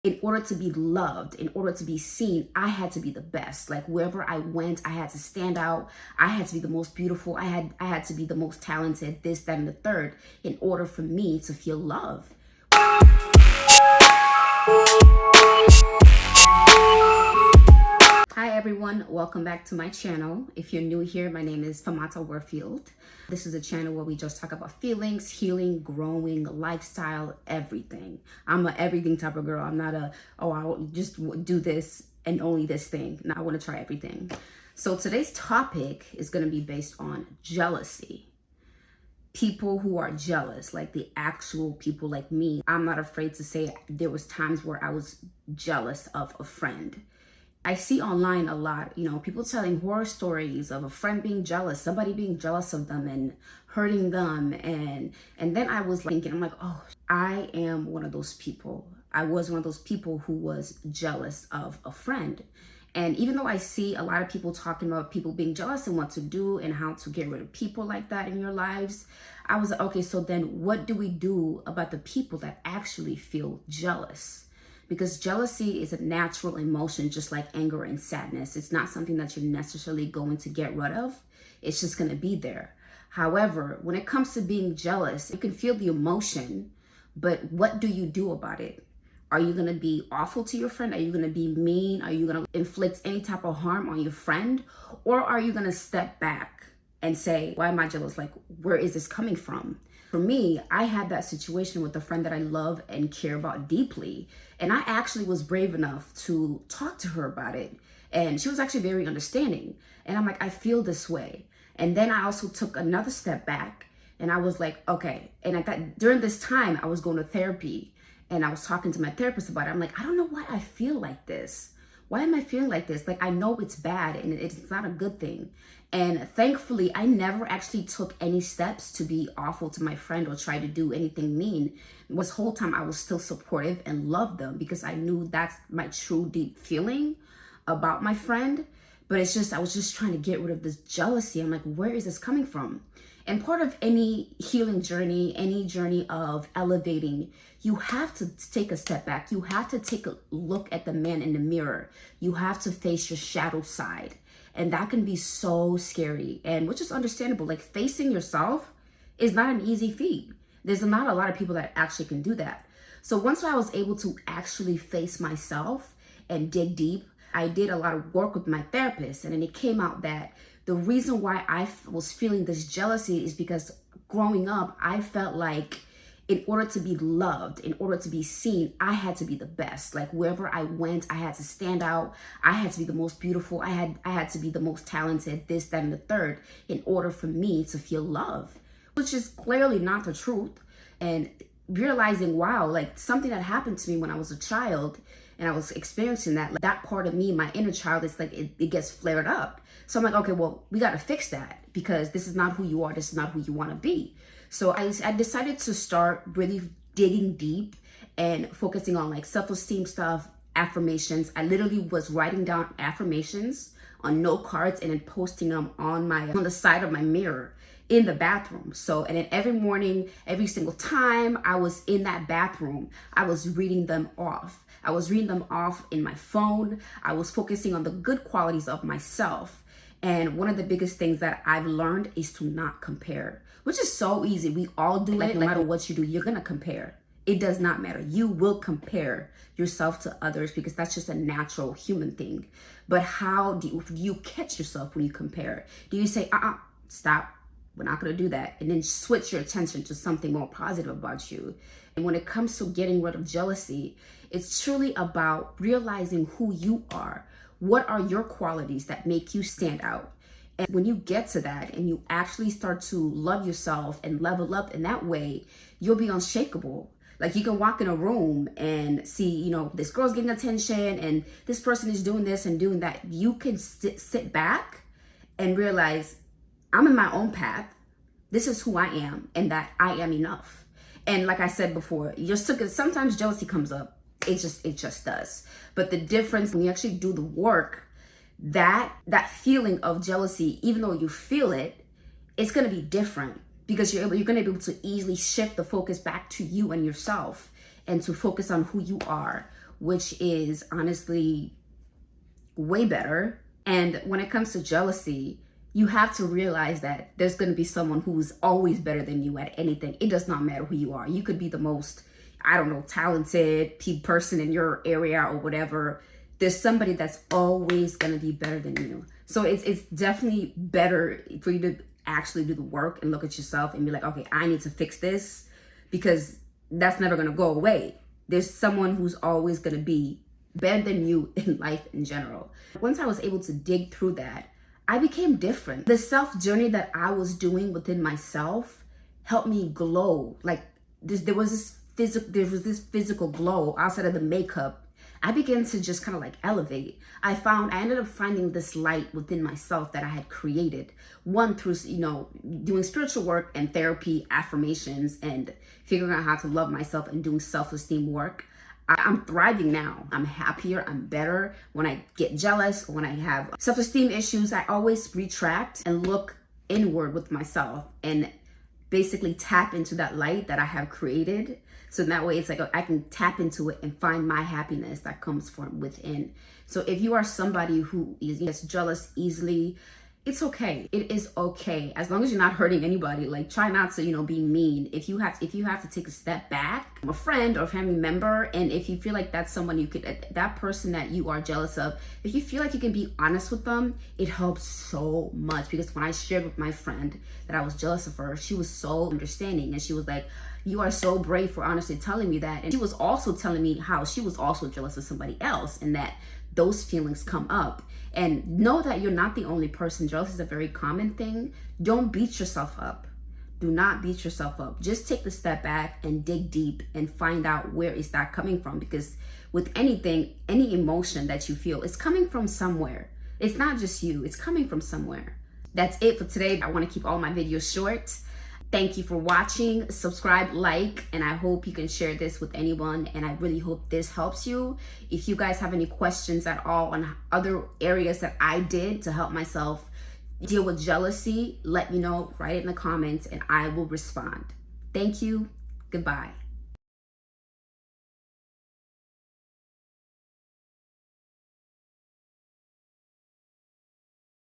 in order to be loved, in order to be seen, I had to be the best. Like wherever I went, I had to stand out. I had to be the most beautiful. I had to be the most talented, this, that, and the third, in order for me to feel love. Hi everyone, welcome back to my channel. If you're new here, my name is Famata Warfield. This is a channel where we just talk about feelings, healing, growing, lifestyle, everything. I'm a everything type of girl. I'm not a, oh, I'll just do this and only this thing. No, I want to try everything. So today's topic is going to be based on jealousy. People who are jealous, like the actual people like me. I'm not afraid to say there was times where I was jealous of a friend. I see online a lot, people telling horror stories of a friend being jealous, somebody being jealous of them and hurting them. And then I was thinking, I'm like, oh, I am one of those people. I was one of those people who was jealous of a friend. And even though I see a lot of people talking about people being jealous and what to do and how to get rid of people like that in your lives, I was like, okay, so then what do we do about the people that actually feel jealous? Because jealousy is a natural emotion, just like anger and sadness. It's not something that you're necessarily going to get rid of. It's just going to be there. However, when it comes to being jealous, you can feel the emotion, but what do you do about it? Are you going to be awful to your friend? Are you going to be mean? Are you going to inflict any type of harm on your friend? Or are you going to step back and say, why am I jealous? Like, where is this coming from? For me, I had that situation with a friend that I love and care about deeply. And I actually was brave enough to talk to her about it. And she was actually very understanding. And I'm like, I feel this way. And then I also took another step back and I was like, okay. And during this time, I was going to therapy and I was talking to my therapist about it. I'm like, I don't know why I feel like this. Why am I feeling like this? Like, I know it's bad and it's not a good thing. And thankfully, I never actually took any steps to be awful to my friend or try to do anything mean. This whole time I was still supportive and loved them because I knew that's my true deep feeling about my friend. But it's just, I was just trying to get rid of this jealousy. I'm like, where is this coming from? And part of any healing journey, any journey of elevating, you have to take a step back. You have to take a look at the man in the mirror. You have to face your shadow side. And that can be so scary, and which is understandable. Like, facing yourself is not an easy feat. There's not a lot of people that actually can do that. So once I was able to actually face myself and dig deep, I did a lot of work with my therapist. And then it came out that the reason why I was feeling this jealousy is because growing up, I felt like in order to be loved, in order to be seen, I had to be the best. Like wherever I went, I had to stand out. I had to be the most beautiful. I had to be the most talented, this, that, and the third, in order for me to feel love, which is clearly not the truth. And realizing, wow, like something that happened to me when I was a child and I was experiencing that, like that part of me, my inner child, it's like it gets flared up. So I'm like, okay, well, we got to fix that because this is not who you are. This is not who you want to be. So I decided to start really digging deep and focusing on like self-esteem stuff, affirmations. I literally was writing down affirmations on note cards and then posting them on the side of my mirror in the bathroom. So, and then every morning, every single time I was in that bathroom, I was reading them off. I was reading them off in my phone. I was focusing on the good qualities of myself. And one of the biggest things that I've learned is to not compare, which is so easy. We all do it. No matter what you do, you're going to compare. It does not matter. You will compare yourself to others because that's just a natural human thing. But how do you catch yourself when you compare? Do you say, stop, we're not going to do that, and then switch your attention to something more positive about you? And when it comes to getting rid of jealousy, it's truly about realizing who you are. What are your qualities that make you stand out? And when you get to that and you actually start to love yourself and level up in that way, you'll be unshakable. Like you can walk in a room and see, this girl's getting attention and this person is doing this and doing that. You can sit back and realize I'm in my own path. This is who I am and that I am enough. And like I said before, sometimes jealousy comes up. It just does. But the difference when you actually do the work, that feeling of jealousy, even though you feel it, it's going to be different because you're going to be able to easily shift the focus back to you and yourself and to focus on who you are, which is honestly way better. And when it comes to jealousy, you have to realize that there's going to be someone who's always better than you at anything. It does not matter who you are. You could be the most, I don't know, talented person in your area or whatever. There's somebody that's always going to be better than you. So it's definitely better for you to actually do the work and look at yourself and be like, okay, I need to fix this, because that's never going to go away. There's someone who's always going to be better than you in life in general. Once I was able to dig through that, I became different. The self journey that I was doing within myself helped me glow. Like there was this physical glow outside of the makeup. I began to just kind of like elevate. I ended up finding this light within myself that I had created. One, through, doing spiritual work and therapy, affirmations, and figuring out how to love myself and doing self-esteem work. I'm thriving now. I'm happier. I'm better. When I get jealous, when I have self-esteem issues, I always retract and look inward with myself and basically tap into that light that I have created. So that way it's like I can tap into it and find my happiness that comes from within. So if you are somebody who gets jealous easily, it's okay. It is okay. As long as you're not hurting anybody, like try not to, be mean. If you have to take a step back, a friend or family member, and if you feel like that's someone that person that you are jealous of, if you feel like you can be honest with them, it helps so much. Because when I shared with my friend that I was jealous of her, she was so understanding, and she was like, you are so brave for honestly telling me that. And she was also telling me how she was also jealous of somebody else, and that those feelings come up. And know that you're not the only person. Jealousy is a very common thing. Don't beat yourself up. Do not beat yourself up. Just take the step back and dig deep and find out where is that coming from. Because with anything, any emotion that you feel, it's coming from somewhere. It's not just you. It's coming from somewhere. That's it for today. I want to keep all my videos short. Thank you for watching. Subscribe, like, and I hope you can share this with anyone, and I really hope this helps you. If you guys have any questions at all on other areas that I did to help myself deal with jealousy, let me know. Write it in the comments and I will respond. Thank you. Goodbye.